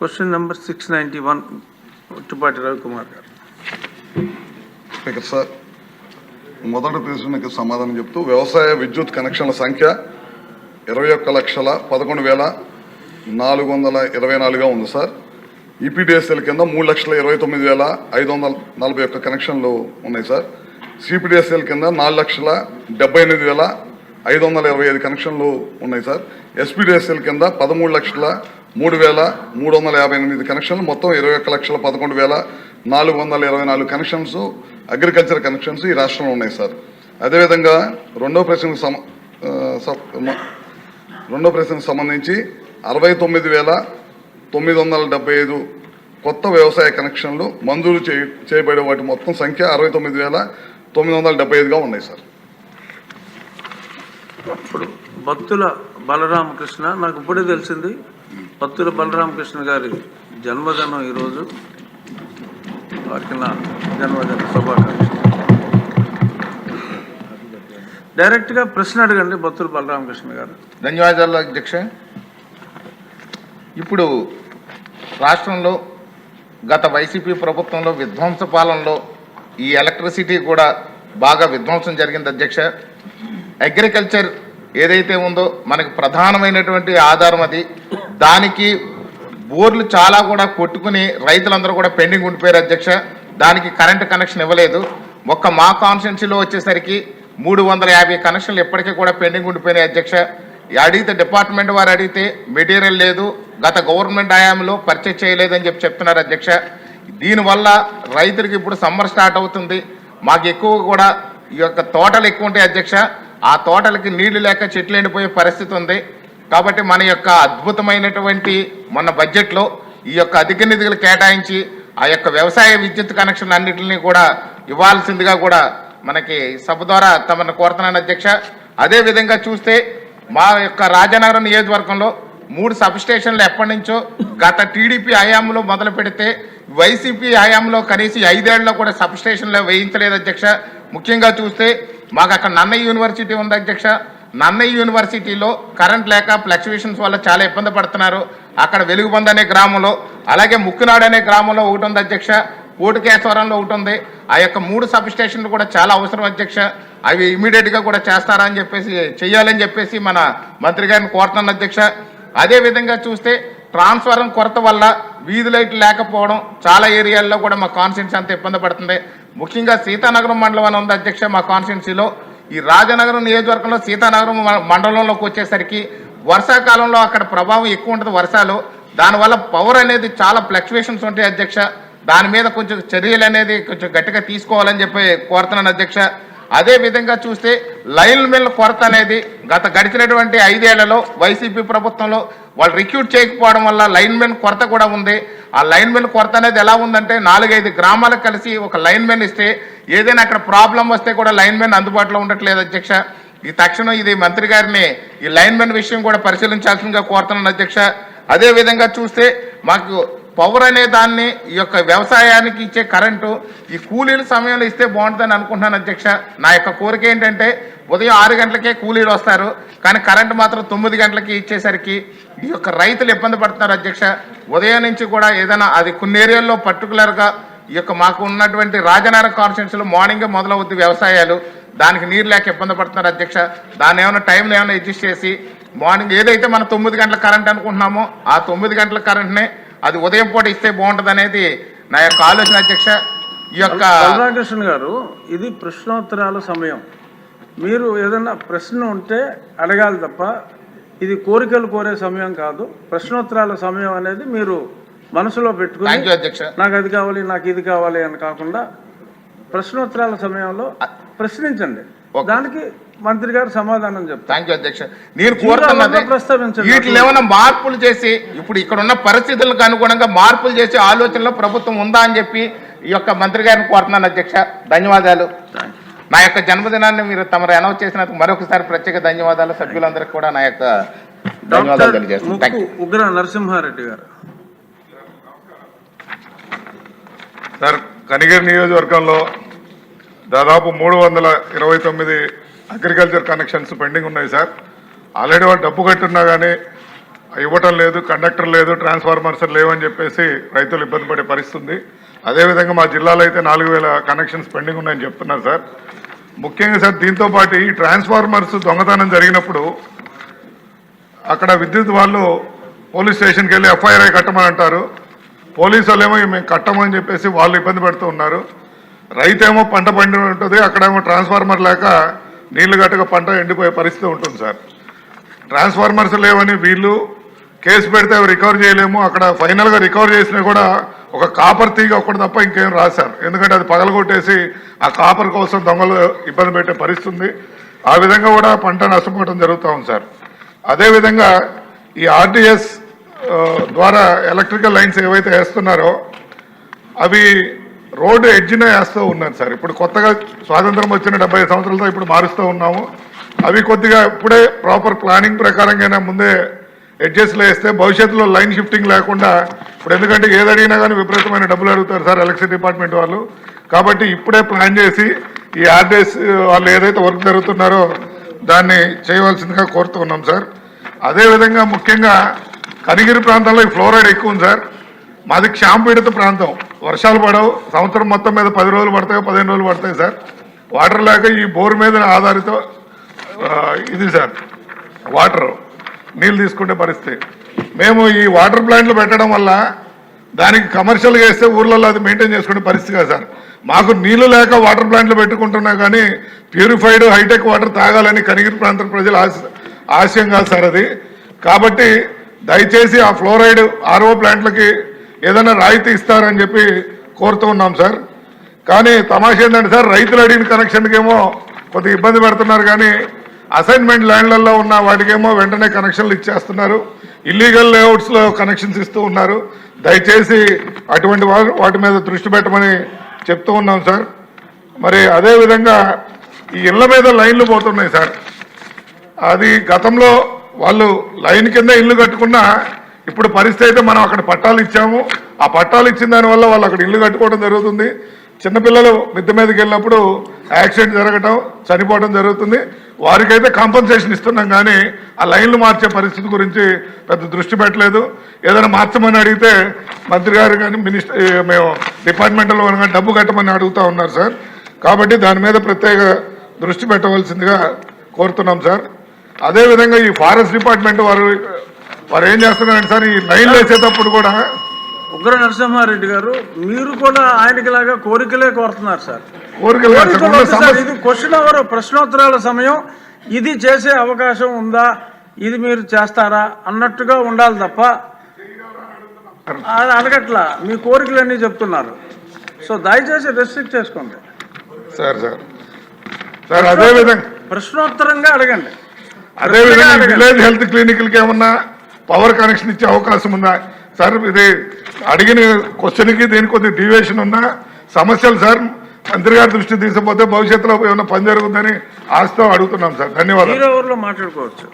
Question number 691 ఉట్టుపాటి Ravikumar గారు. Speaker sir, మొదటి ప్రశ్నకి సమాధానం చెప్తూ వ్యవసాయ విద్యుత్ కనెక్షన్ల సంఖ్య 21,11,424గా ఉంది సార్. ఈపీడీఎస్ఎల్ కింద 3,29,541 కనెక్షన్లు ఉన్నాయి సార్. సిపిడిఎస్ఎల్ కింద 4,78,525 కనెక్షన్లు ఉన్నాయి సార్. ఎస్పీడీఎస్ఎల్ కింద 13,03,358 కనెక్షన్లు, మొత్తం 21,11,424 కనెక్షన్స్ అగ్రికల్చర్ కనెక్షన్స్ ఈ రాష్ట్రంలో ఉన్నాయి సార్. అదేవిధంగా రెండో ప్రశ్నకు సంబంధించి 69,975 కొత్త వ్యవసాయ కనెక్షన్లు మంజూరు చేయబడే వాటి మొత్తం సంఖ్య 69,975గా ఉన్నాయి సార్. ఇప్పుడు భక్తుల బలరామకృష్ణ, నాకు ఇప్పుడే తెలిసింది భక్తుల బలరామకృష్ణ గారి జన్మదినం ఈరోజు. వారికి నా జన్మదిన శుభాకాంక్షలు. డైరెక్ట్గా ప్రశ్న అడగండి భక్తుల బలరామకృష్ణ గారు. ధన్యవాదాలు అధ్యక్ష. ఇప్పుడు రాష్ట్రంలో గత వైసీపీ ప్రభుత్వంలో విధ్వంస పాలనలో ఈ ఎలక్ట్రిసిటీ కూడా బాగా విధ్వంసం జరిగింది అధ్యక్ష. అగ్రికల్చర్ ఏదైతే ఉందో మనకి ప్రధానమైనటువంటి ఆధారం అది. దానికి బోర్లు చాలా కూడా కొట్టుకుని రైతులందరూ కూడా పెండింగ్ ఉండిపోయారు అధ్యక్ష. దానికి కరెంటు కనెక్షన్ ఇవ్వలేదు. ఒక్క మా కాన్స్టిట్యున్సీలో వచ్చేసరికి 350 కనెక్షన్లు ఇప్పటికీ కూడా పెండింగ్ ఉండిపోయినాయి అధ్యక్ష. అడిగితే డిపార్ట్మెంట్ వారు అడిగితే మెటీరియల్ లేదు, గత గవర్నమెంట్ హయాంలో పర్చేజ్ చేయలేదని చెప్తున్నారు అధ్యక్ష. దీనివల్ల రైతులకి ఇప్పుడు సమ్మర్ స్టార్ట్ అవుతుంది. మాకు ఎక్కువ కూడా ఈ యొక్క తోటలు ఎక్కువ ఉంటాయి అధ్యక్ష. ఆ తోటలకి నీళ్లు లేక చెట్లు ఎండిపోయే పరిస్థితి ఉంది. కాబట్టి మన యొక్క అద్భుతమైనటువంటి మన బడ్జెట్లో ఈ యొక్క అధిక నిధులు కేటాయించి ఆ యొక్క వ్యవసాయ విద్యుత్ కనెక్షన్ అన్నింటినీ కూడా ఇవ్వాల్సిందిగా కూడా మనకి సభ ద్వారా తమను కోరుతున్నాను అధ్యక్ష. అదేవిధంగా చూస్తే మా యొక్క రాజనగరం నియోజకవర్గంలో 3 సబ్ స్టేషన్లు ఎప్పటి నుంచో గత టీడీపీ హయాంలో మొదలు పెడితే వైసీపీ హయాంలో కనీసం 5 ఏళ్లలో కూడా సబ్ స్టేషన్లో వేయించలేదు అధ్యక్ష. ముఖ్యంగా చూస్తే మాకు అక్కడ నన్నయ్య యూనివర్సిటీ ఉంది అధ్యక్ష. నన్నయ్య యూనివర్సిటీలో కరెంట్ లేక ఫ్లక్చువేషన్స్ వల్ల చాలా ఇబ్బంది పడుతున్నారు. అక్కడ వెలుగుబంద్ అనే గ్రామంలో, అలాగే ముక్కునాడు అనే గ్రామంలో ఒకటి ఉంది అధ్యక్ష. కోటికేశ్వరంలో ఒకటి ఉంది. ఆ యొక్క 3 సబ్ స్టేషన్లు కూడా చాలా అవసరం అధ్యక్ష. అవి ఇమీడియట్గా కూడా చేస్తారని చెప్పేసి చెయ్యాలని చెప్పేసి మన మంత్రి గారిని కోరుతున్నాను అధ్యక్ష. అదేవిధంగా చూస్తే ట్రాన్స్ఫారం కొరత వల్ల వీధి లైట్లు లేకపోవడం చాలా ఏరియాల్లో కూడా మా కాన్స్టిట్యున్సీ అంత ఇబ్బంది పడుతుంది. ముఖ్యంగా సీతానగరం మండలం అని ఉంది అధ్యక్ష. మా కాన్స్టిట్యున్సీలో ఈ రాజనగరం నియోజకవర్గంలో సీతానగరం మండలంలోకి వచ్చేసరికి వర్షాకాలంలో అక్కడ ప్రభావం ఎక్కువ ఉంటుంది వర్షాలు. దానివల్ల పవర్ అనేది చాలా ఫ్లక్చువేషన్స్ ఉంటాయి అధ్యక్ష. దాని మీద కొంచెం చర్యలు అనేది కొంచెం గట్టిగా తీసుకోవాలని చెప్పి కోరుతున్నాను అధ్యక్ష. అదేవిధంగా చూస్తే లైన్ మెన్ కొరత అనేది గత గడిచినటువంటి 5 ఏళ్లలో వైసీపీ ప్రభుత్వంలో వాళ్ళు రిక్రూట్ చేయకపోవడం వల్ల లైన్ మెన్ కొరత కూడా ఉంది. ఆ లైన్ మెన్ కొరత అనేది ఎలా ఉందంటే 4-5 గ్రామాలకు కలిసి ఒక లైన్ మెన్ ఇస్తే ఏదైనా అక్కడ ప్రాబ్లం వస్తే కూడా లైన్ మెన్ అందుబాటులో ఉండట్లేదు అధ్యక్ష. ఈ తక్షణం ఇది మంత్రి గారిని ఈ లైన్ మెన్ విషయం కూడా పరిశీలించాల్సిందిగా కోరుతున్నాను అధ్యక్ష. అదేవిధంగా చూస్తే మాకు పవర్ అనే దాన్ని ఈ యొక్క వ్యవసాయానికి ఇచ్చే కరెంటు ఈ కూలీల సమయంలో ఇస్తే బాగుంటుందని అనుకుంటున్నాను అధ్యక్ష. నా యొక్క కోరిక ఏంటంటే ఉదయం 6 గంటలకే కూలీలు వస్తారు, కానీ కరెంటు మాత్రం 9 గంటలకి ఇచ్చేసరికి ఈ యొక్క రైతులు ఇబ్బంది పడుతున్నారు అధ్యక్ష. ఉదయం నుంచి కూడా ఏదైనా అది కొన్ని ఏరియాల్లో పర్టికులర్గా ఈ యొక్క మాకు ఉన్నటువంటి రాజనగరం కాన్స్టిట్యున్సీలో మార్నింగే మొదలవుద్ది వ్యవసాయాలు. దానికి నీరు లేక ఇబ్బంది పడుతున్నారు అధ్యక్ష. దాన్ని ఏమైనా టైంలో ఏమైనా అడ్జస్ట్ చేసి మార్నింగ్ ఏదైతే మనం 9 గంటల కరెంట్ అనుకుంటున్నామో ఆ 9 గంటల కరెంట్నే అది ఉదయం పూట ఇస్తే బాగుంటుంది అనేది నా యొక్క ఆలోచన అధ్యక్ష. ఈ యొక్క బలరామకృష్ణ గారు, ఇది ప్రశ్నోత్తరాల సమయం. మీరు ఏదైనా ప్రశ్న ఉంటే అడగాలి తప్ప ఇది కోరికలు కోరే సమయం కాదు. ప్రశ్నోత్తరాల సమయం అనేది మీరు మనసులో పెట్టుకుని నాకు అది కావాలి నాకు ఇది కావాలి అని కాకుండా ప్రశ్నోత్తరాల సమయంలో ప్రశ్నించండి, దానికి మంత్రి గారు సమాధానం చెప్తారు. థ్యాంక్ యూ అధ్యక్ష. నేను కోరుతున్నది వీటిలో ఏమైనా మార్పులు చేసి ఇప్పుడు ఇక్కడ ఉన్న పరిస్థితులకు అనుగుణంగా మార్పులు చేసే ఆలోచనలో ప్రభుత్వం ఉందా అని చెప్పి ఈ యొక్క మంత్రి గారిని కోరుతున్నాను అధ్యక్ష. ధన్యవాదాలు. నా యొక్క జన్మదినాన్ని మీరు తమరు అనౌన్స్ చేసినందుకు మరొకసారి ప్రత్యేక ధన్యవాదాలు. సభ్యులందరికీ కూడా నా యొక్క ధన్యవాదాలు తెలియజేస్తున్నాను. ఉగ్ర నరసింహారెడ్డి గారు. సార్, కనిగిరి నియోజకవర్గంలో దాదాపు 329 అగ్రికల్చర్ కనెక్షన్స్ పెండింగ్ ఉన్నాయి సార్. ఆల్రెడీ వాళ్ళు డబ్బు కట్టున్నా కానీ ఇవ్వటం లేదు, కండక్టర్ లేదు, ట్రాన్స్ఫార్మర్స్ లేవని చెప్పేసి రైతులు ఇబ్బంది పడే పరిస్థితి ఉంది. అదేవిధంగా మా జిల్లాలో అయితే 4000 కనెక్షన్స్ పెండింగ్ ఉన్నాయని చెప్తున్నారు సార్. ముఖ్యంగా సార్ దీంతో పాటు ఈ ట్రాన్స్ఫార్మర్స్ దొంగతనం జరిగినప్పుడు అక్కడ విద్యుత్ వాళ్ళు పోలీస్ స్టేషన్కి వెళ్ళి ఎఫ్ఐఆర్ కట్టమని అంటారు. పోలీసు వాళ్ళేమో మేము కట్టమని చెప్పేసి వాళ్ళు ఇబ్బంది పెడుతూ ఉన్నారు. రైతేమో పంట పండి ఉంటుంది, అక్కడేమో ట్రాన్స్ఫార్మర్ లేక నీళ్లు గట్టక పంట ఎండిపోయే పరిస్థితి ఉంటుంది సార్. ట్రాన్స్ఫార్మర్స్ లేవని వీళ్ళు కేసు పెడితే అవి రికవర్ చేయలేము. అక్కడ ఫైనల్గా రికవర్ చేసినా కూడా ఒక కాపర్ తీగ ఒక్కటి తప్ప ఇంకేం రాశారు. ఎందుకంటే అది పగలగొట్టేసి ఆ కాపర్ కోసం దొంగలు ఇబ్బంది పెట్టే పరిస్థితి ఉంది. ఆ విధంగా కూడా పంట నష్టపోవడం జరుగుతూ ఉంది సార్. అదేవిధంగా ఈ ఆర్టీఎస్ ద్వారా ఎలక్ట్రికల్ లైన్స్ ఏవైతే వేస్తున్నారో అవి రోడ్డు ఎడ్జిన వేస్తూ ఉన్నారు సార్. ఇప్పుడు కొత్తగా స్వాతంత్రం వచ్చిన 70 సంవత్సరాలతో ఇప్పుడు మారుస్తూ ఉన్నాము. అవి కొద్దిగా ఇప్పుడే ప్రాపర్ ప్లానింగ్ ప్రకారంగా ముందే ఎడ్జెస్లో వేస్తే భవిష్యత్తులో లైన్ షిఫ్టింగ్ లేకుండా, ఇప్పుడు ఎందుకంటే ఏది అడిగినా కానీ విపరీతమైన డబ్బులు అడుగుతారు సార్ ఎలక్ట్రిసిటీ డిపార్ట్మెంట్ వాళ్ళు. కాబట్టి ఇప్పుడే ప్లాన్ చేసి ఈ ఆర్టీఎస్ వాళ్ళు ఏదైతే వర్క్ జరుగుతున్నారో దాన్ని చేయవలసిందిగా కోరుతూ ఉన్నాం సార్. అదేవిధంగా ముఖ్యంగా కనిగిరి ప్రాంతంలో ఈ ఫ్లోరైడ్ ఎక్కువ ఉంది సార్. మాది క్షామపీడిత ప్రాంతం, వర్షాలు పడవు, సంవత్సరం మొత్తం మీద 10 రోజులు పడతాయి, 15 రోజులు పడతాయి సార్. వాటర్ లేక ఈ బోర్ మీద ఆధారిత ఇది సార్ వాటర్ నీళ్ళు తీసుకునే పరిస్థితి. మేము ఈ వాటర్ ప్లాంట్లు పెట్టడం వల్ల దానికి కమర్షియల్గా వేస్తే ఊర్లలో అది మెయింటైన్ చేసుకునే పరిస్థితి కాదు సార్. మాకు నీళ్లు లేక వాటర్ ప్లాంట్లు పెట్టుకుంటున్నా కానీ ప్యూరిఫైడ్ హైటెక్ వాటర్ తాగాలని కనిగిరి ప్రాంత ప్రజల ఆశయం కాదు సార్ అది. కాబట్టి దయచేసి ఆ ఫ్లోరైడ్ ఆర్ఓ ప్లాంట్లకి ఏదైనా రాయితీ ఇస్తారని చెప్పి కోరుతూ ఉన్నాం సార్. కానీ తమాషా ఏంటంటే సార్, రైతులు అడిగిన కనెక్షన్కి ఏమో కొద్దిగా ఇబ్బంది పెడుతున్నారు, కానీ అసైన్మెంట్ ల్యాండ్లలో ఉన్న వాటికేమో వెంటనే కనెక్షన్లు ఇచ్చేస్తున్నారు. ఇల్లీగల్ లేఅవుట్స్లో కనెక్షన్స్ ఇస్తూ ఉన్నారు. దయచేసి అటువంటి వాటి మీద దృష్టి పెట్టమని చెప్తూ ఉన్నాం సార్. మరి అదేవిధంగా ఈ ఇళ్ల మీద లైన్లు పోతున్నాయి సార్. అది గతంలో వాళ్ళు లైన్ కింద ఇల్లు కట్టుకున్నా ఇప్పుడు పరిస్థితి అయితే మనం అక్కడ పట్టాలు ఇచ్చాము. ఆ పట్టాలు ఇచ్చిన దానివల్ల వాళ్ళు అక్కడ ఇల్లు కట్టుకోవడం జరుగుతుంది. చిన్నపిల్లలు మిద్దె మీదకి వెళ్ళినప్పుడు యాక్సిడెంట్ జరగటం, చనిపోవడం జరుగుతుంది. వారికైతే కాంపన్సేషన్ ఇస్తున్నాం, కానీ ఆ లైన్లు మార్చే పరిస్థితి గురించి పెద్ద దృష్టి పెట్టలేదు. ఏదైనా మార్చమని అడిగితే మంత్రి గారు కానీ మేము డిపార్ట్మెంట్లో కానీ డబ్బు కట్టమని అడుగుతూ ఉన్నారు సార్. కాబట్టి దాని మీద ప్రత్యేక దృష్టి పెట్టవలసిందిగా కోరుతున్నాం సార్. అదేవిధంగా ఈ ఫారెస్ట్ డిపార్ట్మెంట్ వారు ఏం చేస్తున్నారంటే సార్, ఈ లైన్లు వేసేటప్పుడు కూడా ఉగ్ర నరసింహారెడ్డి గారు మీరు కూడా ఆయనకి లాగా కోరికలే కోరుతున్నారు సార్. ఇది క్వశ్చన్ అవర్, ప్రశ్నోత్తరాల సమయం. ఇది చేసే అవకాశం ఉందా, ఇది మీరు చేస్తారా అన్నట్టుగా ఉండాలి తప్ప అది అడగట్లా. మీ కోరికలన్నీ చెప్తున్నారు. సో దయచేసి రెస్ట్రిక్ట్ చేసుకోండి సార్. అదేవిధంగా ప్రశ్నోత్తరంగా అడగండి. అదేవిధంగా విలేజ్ హెల్త్ క్లినిక్లకి ఏమన్నా పవర్ కనెక్షన్ ఇచ్చే అవకాశం ఉందా సార్? ఇది అడిగిన క్వశ్చన్కి దీనికి కొద్దిగా డీవియేషన్ ఉన్న సమస్యలు సార్. మంత్రి గారి దృష్టి తీసుకుపోతే భవిష్యత్తులో ఏమైనా పని జరుగుతుందని ఆశతో అడుగుతున్నాం సార్. ధన్యవాదాలు. మాట్లాడుకోవచ్చు.